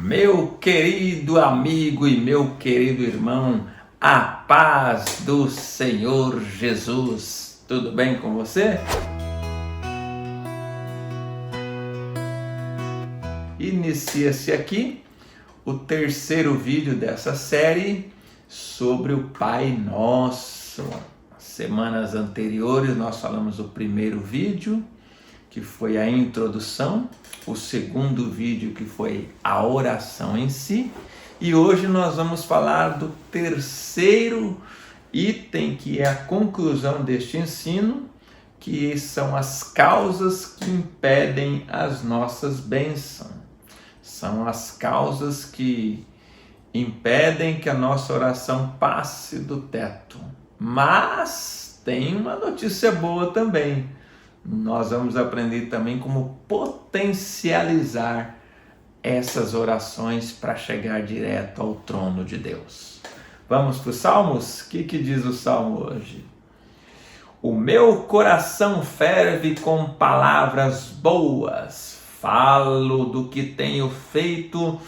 Meu querido amigo e meu querido irmão, a paz do Senhor Jesus. Tudo bem com você? Inicia-se aqui o terceiro vídeo dessa série sobre o Pai Nosso. Semanas anteriores nós falamos do primeiro vídeo, que foi a introdução, o segundo vídeo, que foi a oração em si, e hoje nós vamos falar do terceiro item, que é a conclusão deste ensino, que são as causas que impedem as nossas bênçãos. São as causas que impedem que a nossa oração passe do teto. Mas tem uma notícia boa também. Nós vamos aprender também como potencializar essas orações para chegar direto ao trono de Deus. Vamos para os Salmos? O que diz o Salmo hoje? O meu coração ferve com palavras boas, falo do que tenho feito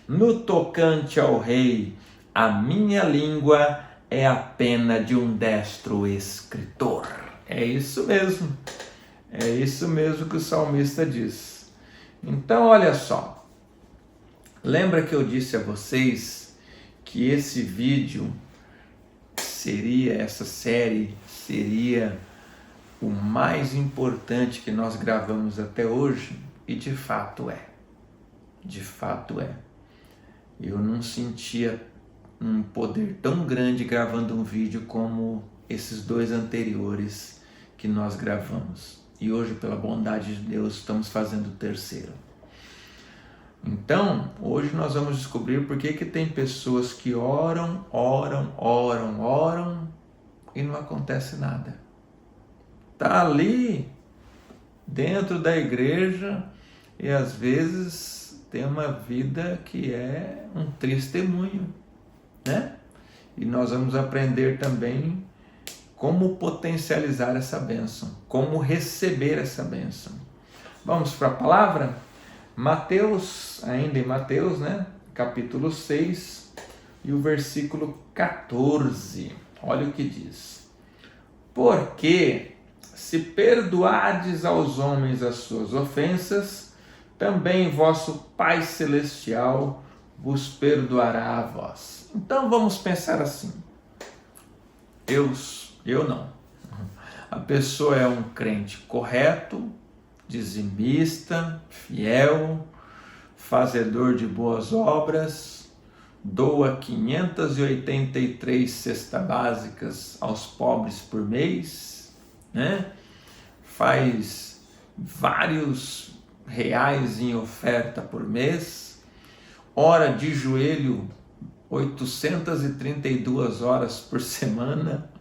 no tocante ao rei. A minha língua é a pena de um destro escritor. É isso mesmo. É isso mesmo que o salmista diz. Então, olha só. Lembra que eu disse a vocês que esse vídeo essa série seria o mais importante que nós gravamos até hoje? E de fato é. De fato é. Eu não sentia um poder tão grande gravando um vídeo como esses dois anteriores que nós gravamos. E hoje, pela bondade de Deus, estamos fazendo o terceiro. Então, hoje nós vamos descobrir por que tem pessoas que oram e não acontece nada. Está ali dentro da igreja e às vezes tem uma vida que é um testemunho, né? E nós vamos aprender também como potencializar essa bênção, como receber essa bênção. Vamos para a palavra? Mateus, ainda em Mateus, né? Capítulo 6 e o versículo 14. Olha o que diz. Porque se perdoardes aos homens as suas ofensas, também vosso Pai Celestial vos perdoará a vós. Então vamos pensar assim. Eu não. A pessoa é um crente correto, dizimista, fiel, fazedor de boas obras, doa 583 cestas básicas aos pobres por mês, né? Faz vários reais em oferta por mês, ora de joelho 832 horas por semana.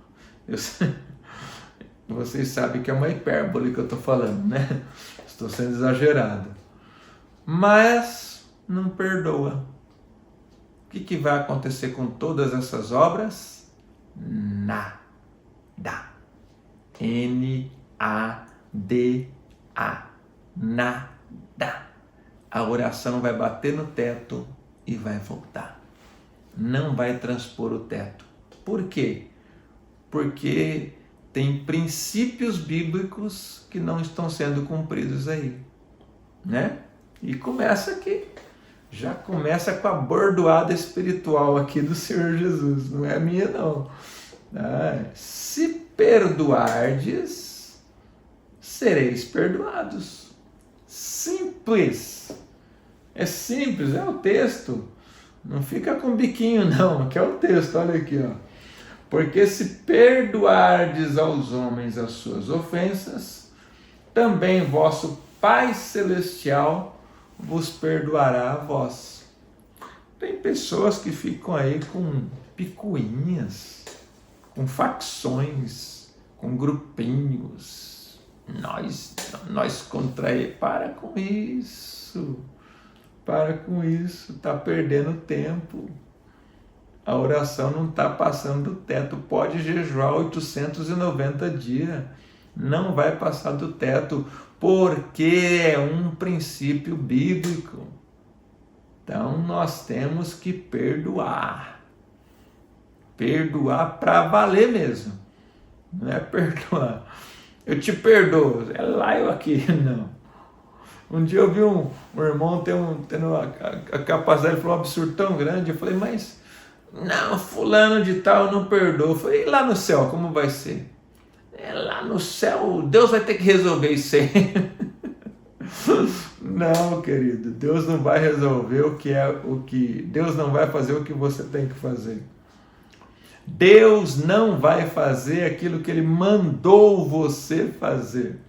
Vocês sabem que é uma hipérbole que eu estou falando, né? Estou sendo exagerado. Mas não perdoa. O que vai acontecer com todas essas obras? Nada. N-A-D-A. Nada. A oração vai bater no teto e vai voltar. Não vai transpor o teto. Por quê? Porque tem princípios bíblicos que não estão sendo cumpridos aí, né? E começa aqui. Já começa com a bordoada espiritual aqui do Senhor Jesus. Não é minha, não. Se perdoardes, sereis perdoados. Simples. É simples, é o texto. Não fica com biquinho, não, que é o texto, olha aqui, ó. Porque se perdoardes aos homens as suas ofensas, também vosso Pai Celestial vos perdoará a vós. Tem pessoas que ficam aí com picuinhas, com facções, com grupinhos. Nós contra ele. Para com isso. Para com isso, está perdendo tempo. A oração não está passando do teto. Pode jejuar 890 dias. Não vai passar do teto, porque é um princípio bíblico. Então nós temos que perdoar. Perdoar para valer mesmo. Não é perdoar. Eu te perdoo. É lá eu aqui. Não. Um dia eu vi um irmão tendo a capacidade de falar um absurdo tão grande. Eu falei, mas não, fulano de tal não perdoa. Eu falei, e lá no céu, como vai ser? Lá no céu, Deus vai ter que resolver isso aí. Não, querido, Deus não vai resolver Deus não vai fazer o que você tem que fazer. Deus não vai fazer aquilo que Ele mandou você fazer.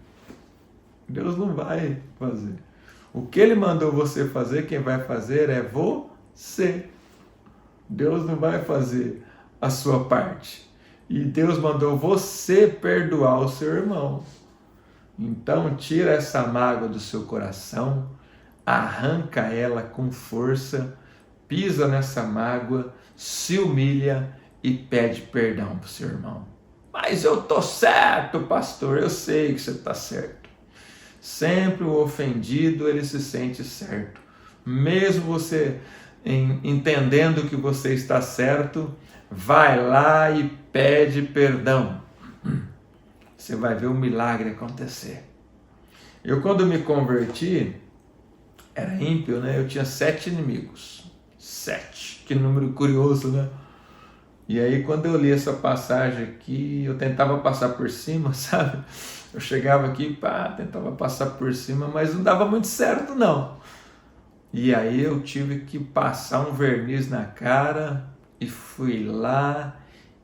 Deus não vai fazer. O que Ele mandou você fazer, quem vai fazer é você. Deus não vai fazer a sua parte. E Deus mandou você perdoar o seu irmão. Então tira essa mágoa do seu coração, arranca ela com força, pisa nessa mágoa, se humilha e pede perdão para o seu irmão. Mas eu estou certo, pastor, eu sei que você está certo. Sempre o ofendido, ele se sente certo. Mesmo você entendendo que você está certo, vai lá e pede perdão. Você vai ver o milagre acontecer. Eu, quando me converti, era ímpio, né? Eu tinha 7 inimigos. 7, que número curioso, né? E aí, quando eu li essa passagem aqui, eu tentava passar por cima, sabe? Eu chegava aqui, tentava passar por cima, mas não dava muito certo, não. E aí eu tive que passar um verniz na cara e fui lá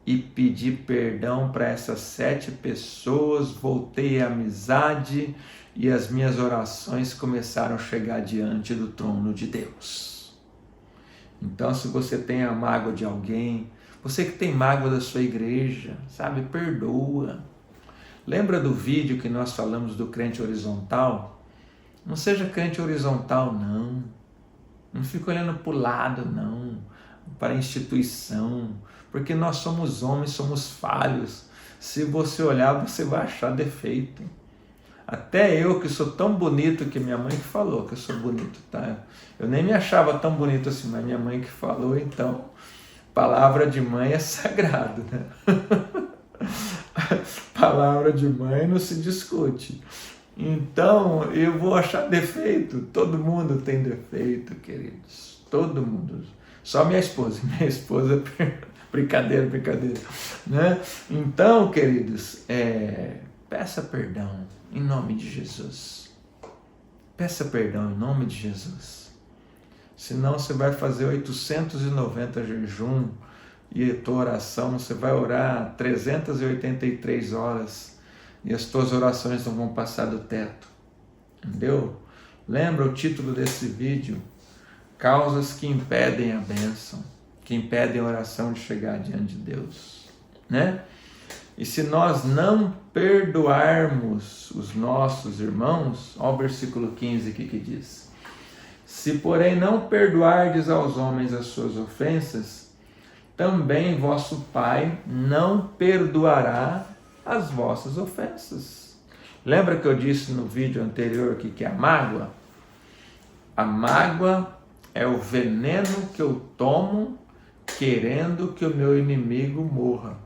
e pedi perdão para essas 7 pessoas, voltei à amizade e as minhas orações começaram a chegar diante do trono de Deus. Então, se você tem a mágoa de alguém, você que tem mágoa da sua igreja, sabe, perdoa. Lembra do vídeo que nós falamos do crente horizontal? Não seja crente horizontal, não. Não fica olhando para o lado, não, para a instituição, porque nós somos homens, somos falhos. Se você olhar, você vai achar defeito. Até eu, que sou tão bonito, que minha mãe que falou que eu sou bonito, tá? Eu nem me achava tão bonito assim, mas minha mãe que falou, então, palavra de mãe é sagrado, né? Palavra de mãe não se discute. Então, eu vou achar defeito. Todo mundo tem defeito, queridos. Todo mundo. Só minha esposa. Minha esposa, brincadeira, né? Então, queridos, peça perdão em nome de Jesus. Peça perdão em nome de Jesus. Senão você vai fazer 890 jejum e a tua oração, você vai orar 383 horas e as tuas orações não vão passar do teto. Entendeu? Lembra o título desse vídeo? Causas que impedem a bênção, que impedem a oração de chegar diante de Deus, né? E se nós não perdoarmos os nossos irmãos, olha o versículo 15 aqui que diz: se porém não perdoardes aos homens as suas ofensas, também vosso Pai não perdoará as vossas ofensas. Lembra que eu disse no vídeo anterior aqui que a mágoa? A mágoa é o veneno que eu tomo querendo que o meu inimigo morra.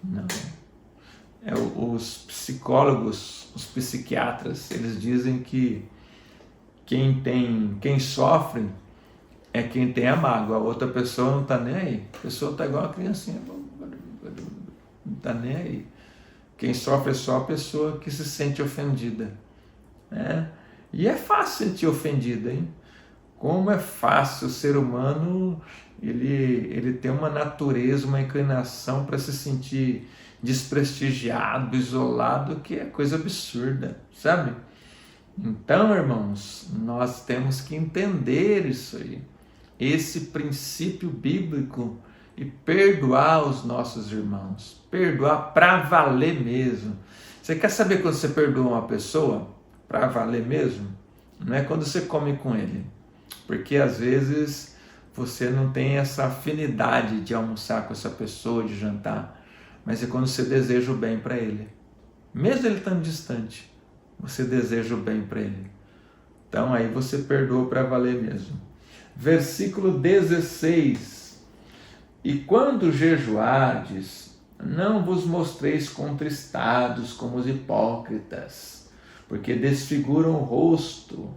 Não. Os psicólogos, os psiquiatras, eles dizem que quem sofre é quem tem a mágoa. A outra pessoa não está nem aí. A pessoa está igual a criancinha. Não está nem aí. Quem sofre é só a pessoa que se sente ofendida, né? E é fácil sentir ofendida, hein? Como é fácil o ser humano, ele tem uma natureza, uma inclinação para se sentir desprestigiado, isolado, que é coisa absurda, sabe? Então, irmãos, nós temos que entender isso aí, esse princípio bíblico, e perdoar os nossos irmãos, perdoar para valer mesmo. Você quer saber quando você perdoa uma pessoa para valer mesmo? Não é quando você come com ele, porque às vezes você não tem essa afinidade de almoçar com essa pessoa, de jantar, mas é quando você deseja o bem para ele, mesmo ele estando distante, você deseja o bem para ele. Então aí você perdoa para valer mesmo. Versículo 16. E quando jejuardes, não vos mostreis contristados como os hipócritas, porque desfiguram o rosto,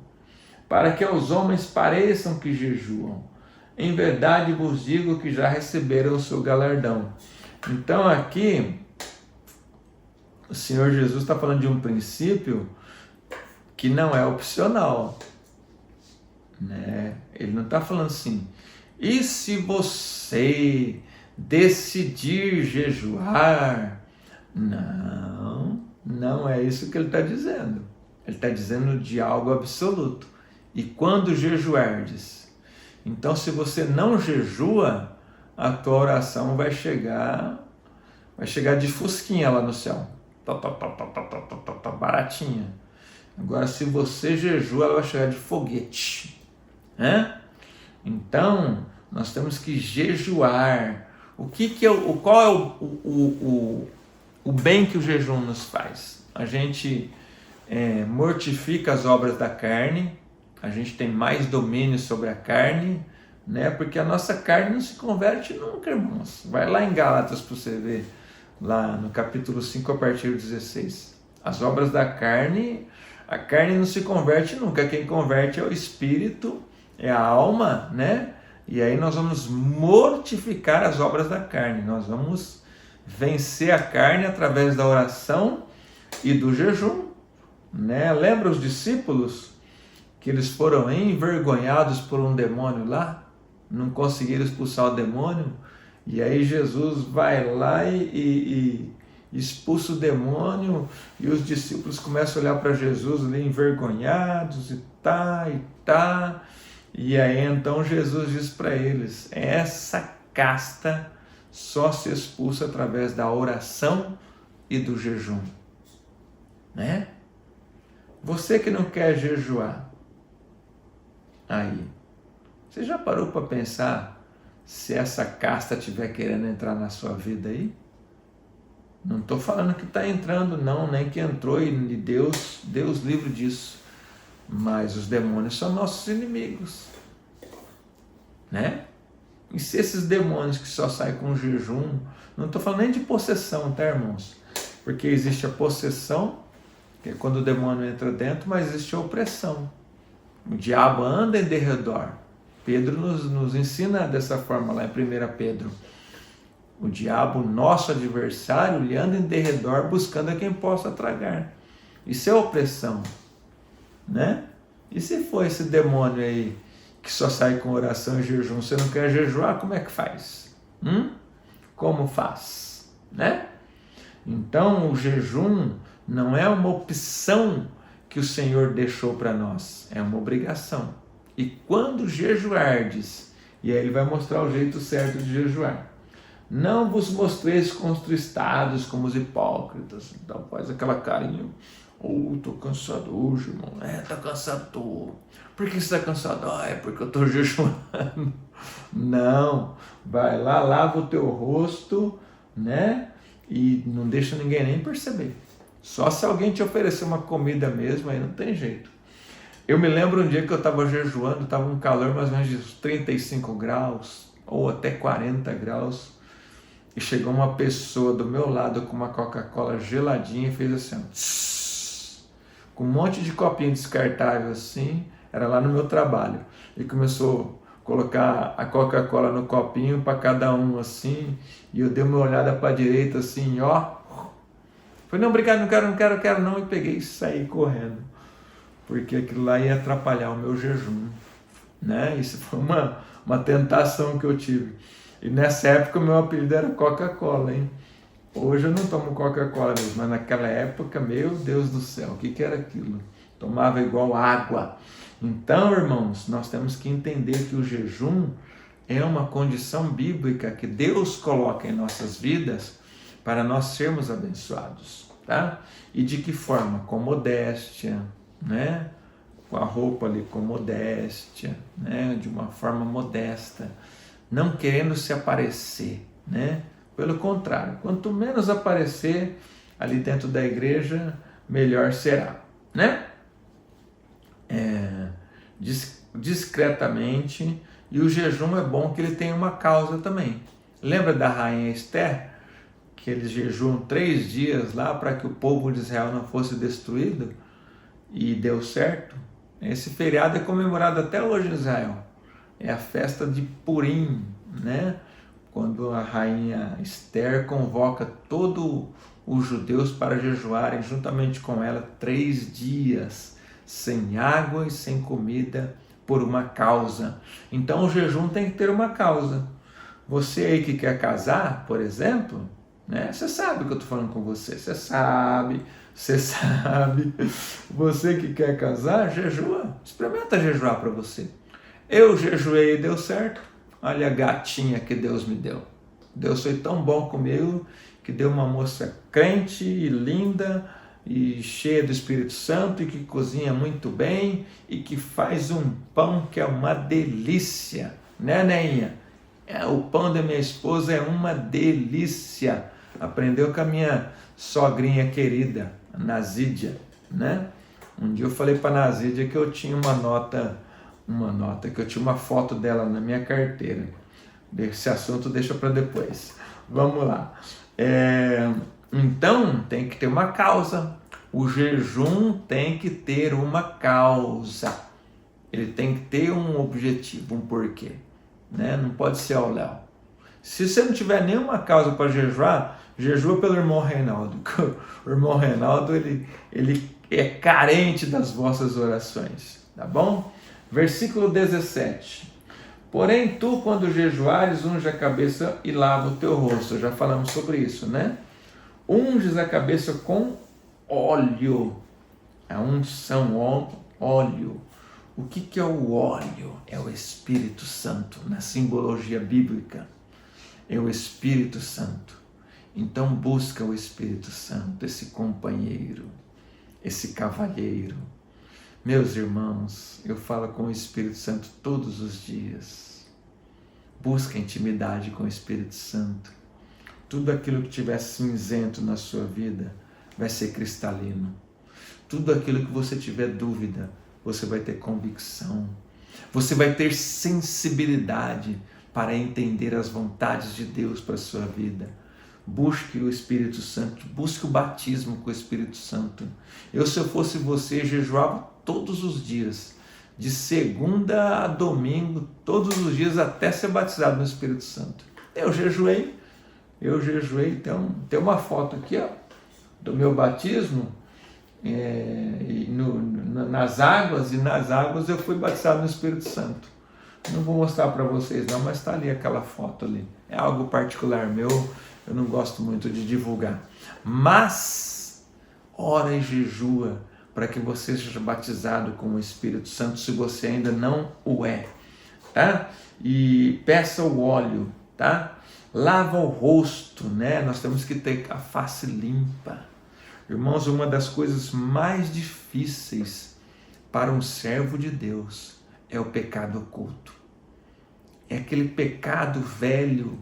para que aos homens pareçam que jejuam. Em verdade vos digo que já receberam o seu galardão. Então aqui, o Senhor Jesus está falando de um princípio que não é opcional, né? Ele não está falando assim, e se você decidir jejuar? Não, não é isso que ele está dizendo. Ele está dizendo de algo absoluto. E quando jejuardes? Então, se você não jejua, a tua oração vai chegar de fusquinha lá no céu, baratinha. Agora, se você jejua, ela vai chegar de foguete, né? Então, nós temos que jejuar. Qual é o bem que o jejum nos faz? A gente mortifica as obras da carne, a gente tem mais domínio sobre a carne, né? Porque a nossa carne não se converte nunca, irmãos. Vai lá em Gálatas para você ver, lá no capítulo 5, a partir do 16. As obras da carne, a carne não se converte nunca. Quem converte é o espírito, é a alma, né? E aí nós vamos mortificar as obras da carne. Nós vamos vencer a carne através da oração e do jejum, né? Lembra os discípulos que eles foram envergonhados por um demônio lá? Não conseguiram expulsar o demônio? E aí Jesus vai lá e expulsa o demônio, e os discípulos começam a olhar para Jesus ali envergonhados, e tá. E aí então Jesus diz para eles, essa casta só se expulsa através da oração e do jejum, né? Você que não quer jejuar, aí, você já parou para pensar se essa casta estiver querendo entrar na sua vida aí? Não estou falando que está entrando não, nem que entrou, e Deus livre disso. Mas os demônios são nossos inimigos, né? E se esses demônios que só saem com jejum, não estou falando nem de possessão, tá, irmãos? Porque existe a possessão, que é quando o demônio entra dentro, mas existe a opressão. O diabo anda em derredor. Pedro nos ensina dessa forma lá em 1 Pedro. O diabo, nosso adversário, ele anda em derredor buscando a quem possa tragar. Isso é opressão, né? E se for esse demônio aí que só sai com oração e jejum, você não quer jejuar, como é que faz? Como faz, né? Então o jejum não é uma opção que o Senhor deixou para nós, é uma obrigação. E quando jejuardes, e aí ele vai mostrar o jeito certo de jejuar, não vos mostreis contristados como os hipócritas. Então faz aquela carinha, tô cansado hoje, irmão. Tá cansado, tô. Por que você tá cansado? É porque eu tô jejuando. Não, vai lá, lava o teu rosto, né? E não deixa ninguém nem perceber. Só se alguém te oferecer uma comida mesmo, aí não tem jeito. Eu me lembro um dia que eu estava jejuando, estava um calor mais ou menos de 35 graus, ou até 40 graus, e chegou uma pessoa do meu lado com uma Coca-Cola geladinha e fez assim, ó, com um monte de copinho descartável assim, era lá no meu trabalho, e começou a colocar a Coca-Cola no copinho para cada um assim, e eu dei uma olhada para a direita assim, ó, falei, não, obrigado, não quero não, e peguei e saí correndo, porque aquilo lá ia atrapalhar o meu jejum, né? Isso foi uma tentação que eu tive. E nessa época o meu apelido era Coca-Cola, hein? Hoje eu não tomo Coca-Cola mesmo, mas naquela época, meu Deus do céu, o que era aquilo? Tomava igual água. Então, irmãos, nós temos que entender que o jejum é uma condição bíblica que Deus coloca em nossas vidas para nós sermos abençoados, tá? E de que forma? Com modéstia, né? Com a roupa ali com modéstia, né? De uma forma modesta, não querendo se aparecer, né? Pelo contrário, quanto menos aparecer ali dentro da igreja, melhor será, né? discretamente, e o jejum é bom que ele tem uma causa também. Lembra da rainha Esther? Que eles jejuam 3 dias lá para que o povo de Israel não fosse destruído, e deu certo. Esse feriado é comemorado até hoje em Israel. É a festa de Purim, né? Quando a rainha Esther convoca todos os judeus para jejuarem juntamente com ela 3 dias, sem água e sem comida, por uma causa. Então o jejum tem que ter uma causa. Você aí que quer casar, por exemplo, né? Você sabe que eu estou falando com você, você sabe. Você que quer casar, jejua, experimenta jejuar para você. Eu jejuei e deu certo. Olha a gatinha que Deus me deu. Deus foi tão bom comigo que deu uma moça crente e linda e cheia do Espírito Santo e que cozinha muito bem e que faz um pão que é uma delícia, né, Neinha? O pão da minha esposa é uma delícia. Aprendeu com a minha sogrinha querida, Nazídia, né? Um dia eu falei para Nazídia que eu tinha uma nota, que eu tinha uma foto dela na minha carteira. Esse assunto deixa para depois. Vamos lá. Então tem que ter uma causa. O jejum tem que ter uma causa. Ele tem que ter um objetivo, um porquê, né? Não pode ser ao léu. Se você não tiver nenhuma causa para jejuar, jejua pelo irmão Reinaldo. O irmão Reinaldo, ele é carente das vossas orações, tá bom? Versículo 17. Porém, tu, quando jejuares, unge a cabeça e lava o teu rosto. Já falamos sobre isso, né? Unges a cabeça com óleo. A unção, óleo. O que é o óleo? É o Espírito Santo, na simbologia bíblica. É o Espírito Santo. Então busca o Espírito Santo, esse companheiro, esse cavalheiro. Meus irmãos, eu falo com o Espírito Santo todos os dias. Busca intimidade com o Espírito Santo. Tudo aquilo que tiver cinzento na sua vida vai ser cristalino. Tudo aquilo que você tiver dúvida, você vai ter convicção. Você vai ter sensibilidade para entender as vontades de Deus para a sua vida. Busque o Espírito Santo, busque o batismo com o Espírito Santo. Se eu fosse você, jejuava todos os dias, de segunda a domingo, todos os dias, até ser batizado no Espírito Santo. Eu jejuei, tem uma foto aqui, ó, do meu batismo, nas águas eu fui batizado no Espírito Santo. Não vou mostrar para vocês não, mas está ali aquela foto ali. É algo particular meu, eu não gosto muito de divulgar. Mas, ora e jejua para que você seja batizado com o Espírito Santo, se você ainda não o é, tá? E peça o óleo, tá? Lava o rosto, né? Nós temos que ter a face limpa. Irmãos, uma das coisas mais difíceis para um servo de Deus é o pecado oculto. É aquele pecado velho,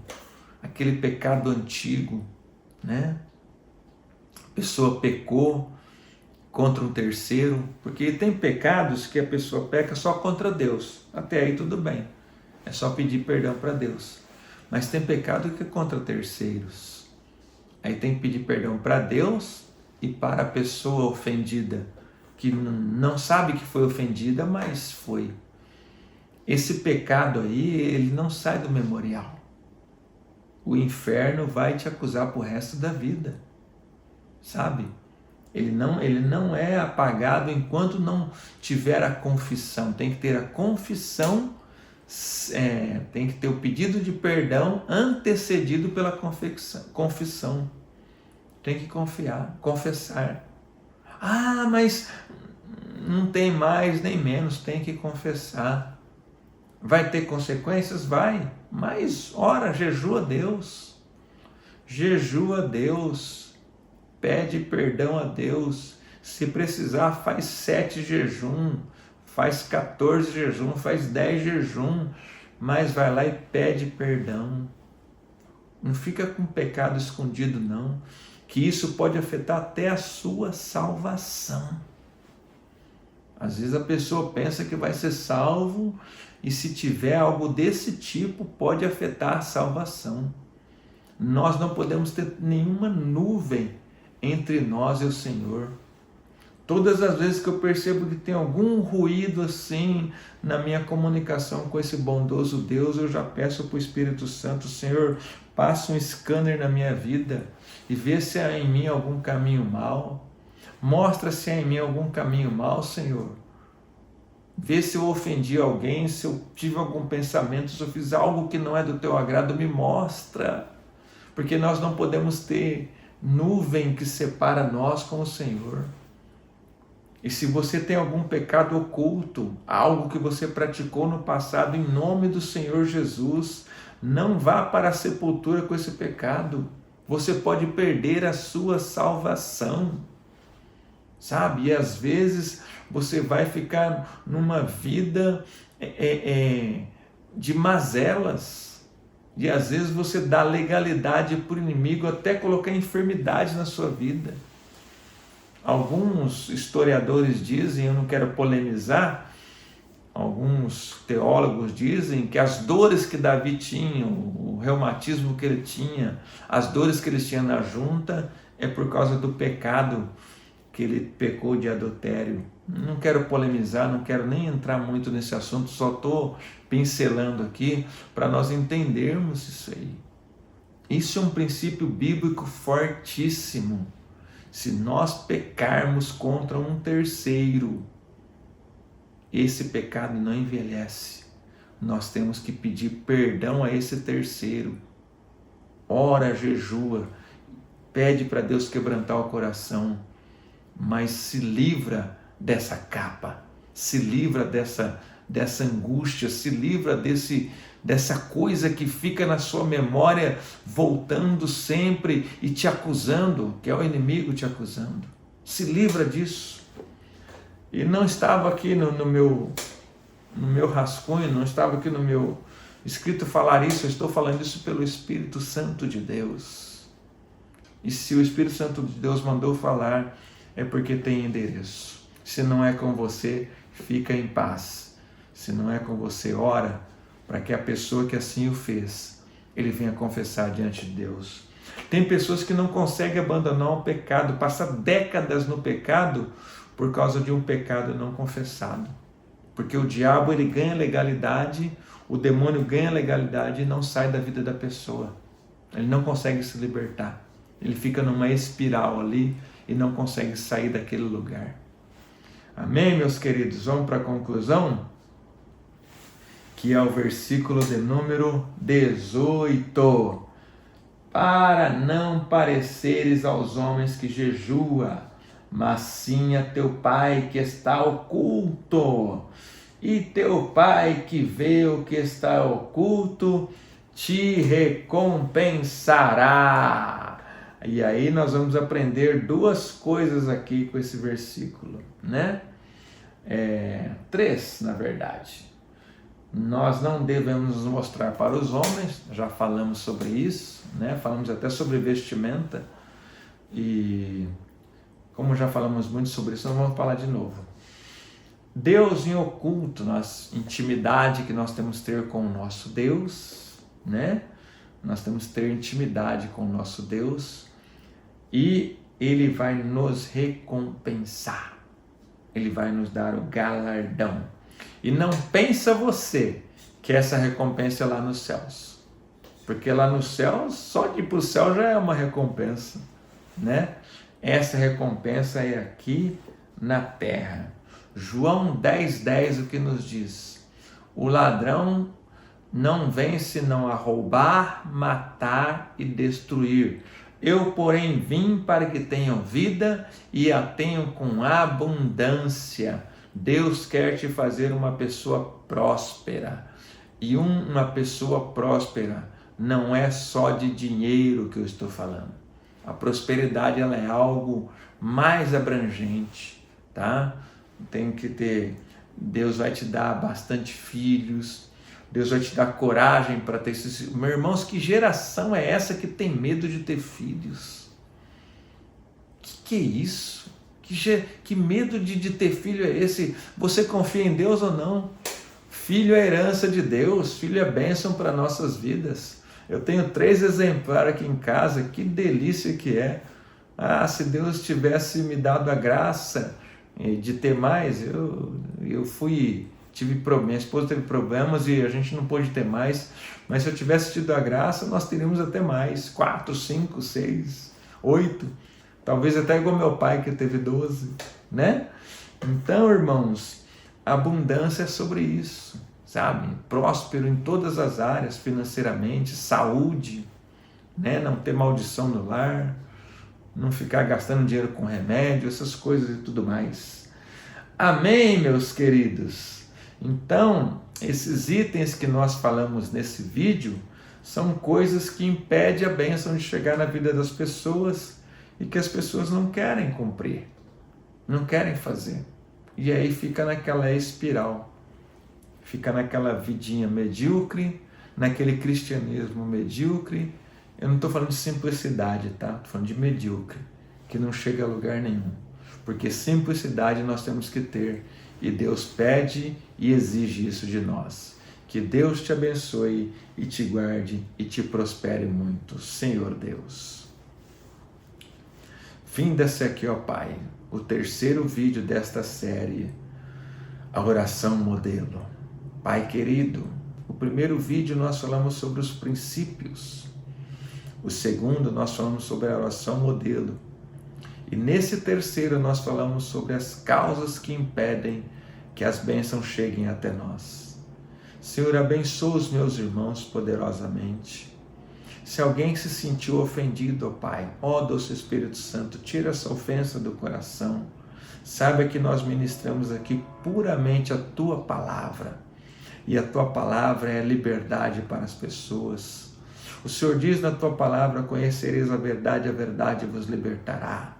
aquele pecado antigo, né? A pessoa pecou contra um terceiro, porque tem pecados que a pessoa peca só contra Deus. Até aí tudo bem, é só pedir perdão para Deus. Mas tem pecado que é contra terceiros. Aí tem que pedir perdão para Deus e para a pessoa ofendida, que não sabe que foi ofendida, mas foi. Esse pecado aí, ele não sai do memorial. O inferno vai te acusar pro resto da vida, sabe? Ele não é apagado enquanto não tiver a confissão. Tem que ter a confissão, tem que ter o pedido de perdão antecedido pela confissão. Tem que confessar. Ah, mas não tem mais nem menos, tem que confessar. Vai ter consequências? Vai, mas ora, jejua a Deus. Jejua a Deus. Pede perdão a Deus. Se precisar, faz 7 jejum, faz 14 jejum, faz 10 jejum, mas vai lá e pede perdão. Não fica com pecado escondido não, que isso pode afetar até a sua salvação. Às vezes a pessoa pensa que vai ser salvo e se tiver algo desse tipo pode afetar a salvação. Nós não podemos ter nenhuma nuvem entre nós e o Senhor. Todas as vezes que eu percebo que tem algum ruído assim na minha comunicação com esse bondoso Deus, eu já peço para o Espírito Santo: Senhor, passa um scanner na minha vida e vê se há em mim algum caminho mau. Mostra se há em mim algum caminho mau, Senhor. Vê se eu ofendi alguém, se eu tive algum pensamento, se eu fiz algo que não é do teu agrado, me mostra. Porque nós não podemos ter nuvem que separa nós com o Senhor. E se você tem algum pecado oculto, algo que você praticou no passado, em nome do Senhor Jesus, não vá para a sepultura com esse pecado. Você pode perder a sua salvação, sabe? E às vezes você vai ficar numa vida de mazelas. E às vezes você dá legalidade para o inimigo até colocar enfermidade na sua vida. Alguns historiadores dizem, eu não quero polemizar, alguns teólogos dizem que as dores que Davi tinha, o reumatismo que ele tinha, as dores que ele tinha na junta, é por causa do pecado que ele pecou de adultério. Não quero polemizar, não quero nem entrar muito nesse assunto, só estou pincelando aqui para nós entendermos isso aí. Isso é um princípio bíblico fortíssimo. Se nós pecarmos contra um terceiro, esse pecado não envelhece. Nós temos que pedir perdão a esse terceiro. Ora, jejua, pede para Deus quebrantar o coração, mas se livra dessa capa, se livra dessa angústia, se livra dessa coisa que fica na sua memória, voltando sempre e te acusando, que é o inimigo te acusando. Se livra disso. E não estava aqui no meu rascunho, não estava aqui no meu escrito falar isso, eu estou falando isso pelo Espírito Santo de Deus. E se o Espírito Santo de Deus mandou falar, é porque tem endereço. Se não é com você, fica em paz. Se não é com você, ora para que a pessoa que assim o fez, ele venha confessar diante de Deus. Tem pessoas que não conseguem abandonar o pecado, passam décadas no pecado por causa de um pecado não confessado. Porque o diabo ele ganha legalidade, o demônio ganha legalidade e não sai da vida da pessoa. Ele não consegue se libertar. Ele fica numa espiral ali e não consegue sair daquele lugar. Amém, meus queridos? Vamos para a conclusão? Que é o versículo de número 18. Para não pareceres aos homens que jejua, mas sim a teu Pai que está oculto. E teu Pai que vê o que está oculto, te recompensará. E aí nós vamos aprender duas coisas aqui com esse versículo, né? Três, na verdade. Nós não devemos nos mostrar para os homens, já falamos sobre isso, né? Falamos até sobre vestimenta, e como já falamos muito sobre isso, nós vamos falar de novo. Deus em oculto, intimidade que nós temos que ter com o nosso Deus, né? Nós temos que ter intimidade com o nosso Deus e Ele vai nos recompensar, Ele vai nos dar o galardão. E não pensa você que essa recompensa é lá nos céus, porque lá nos céus, só de ir para o céu já é uma recompensa, né? Essa recompensa é aqui na terra. João 10:10, o que nos diz? O ladrão não vem senão a roubar, matar e destruir. Eu, porém, vim para que tenham vida e a tenham com abundância. Deus quer te fazer uma pessoa próspera. E uma pessoa próspera não é só de dinheiro que eu estou falando. A prosperidade ela é algo mais abrangente, tá? Tem que ter, Deus vai te dar bastante filhos, Deus vai te dar coragem para ter esses. Meus irmãos, que geração é essa que tem medo de ter filhos? Que é isso? Que Que medo de ter filho é esse? Você confia em Deus ou não? Filho é herança de Deus, filho é bênção para nossas vidas. Eu tenho 3 exemplares aqui em casa, que delícia que é. Ah, se Deus tivesse me dado a graça de ter mais, minha esposa teve problemas e a gente não pôde ter mais, mas se eu tivesse tido a graça, nós teríamos até mais, 4, 5, 6, 8, talvez até igual meu pai que teve 12, né? Então, irmãos, abundância é sobre isso, sabe? Próspero em todas as áreas, financeiramente, saúde, né? Não ter maldição no lar, não ficar gastando dinheiro com remédio, essas coisas e tudo mais. Amém, meus queridos? Então, esses itens que nós falamos nesse vídeo são coisas que impedem a bênção de chegar na vida das pessoas e que as pessoas não querem cumprir, não querem fazer. E aí fica naquela espiral, fica naquela vidinha medíocre, naquele cristianismo medíocre. Eu não estou falando de simplicidade, tá? Estou falando de medíocre, que não chega a lugar nenhum. Porque simplicidade nós temos que ter, e Deus pede e exige isso de nós. Que Deus te abençoe e te guarde e te prospere muito, Senhor Deus. Finda-se aqui, ó Pai, o 3º vídeo desta série, a oração modelo. Pai querido, o 1º vídeo nós falamos sobre os princípios, o 2º nós falamos sobre a oração modelo, e nesse 3º nós falamos sobre as causas que impedem que as bênçãos cheguem até nós. Senhor, abençoa os meus irmãos poderosamente. Se alguém se sentiu ofendido, ó Pai, ó doce Espírito Santo, tira essa ofensa do coração. Saiba que nós ministramos aqui puramente a Tua palavra. E a Tua palavra é liberdade para as pessoas. O Senhor diz na Tua palavra, conhecereis a verdade vos libertará.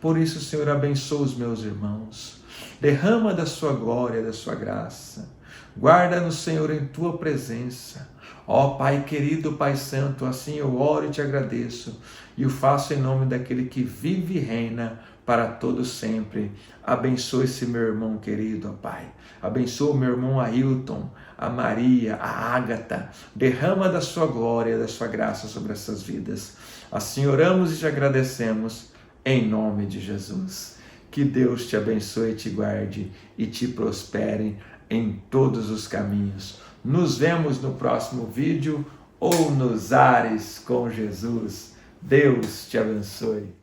Por isso, Senhor, abençoa os meus irmãos. Derrama da Sua glória, da Sua graça. Guarda-nos, Senhor, em Tua presença. Ó Pai querido, Pai santo, assim eu oro e te agradeço. E o faço em nome daquele que vive e reina para todo sempre. Abençoa esse meu irmão querido, ó Pai. Abençoa o meu irmão Ailton, a Maria, a Ágata. Derrama da Sua glória, da Sua graça sobre essas vidas. Assim oramos e te agradecemos. Em nome de Jesus, que Deus te abençoe, te guarde e te prospere em todos os caminhos. Nos vemos no próximo vídeo ou nos ares com Jesus. Deus te abençoe.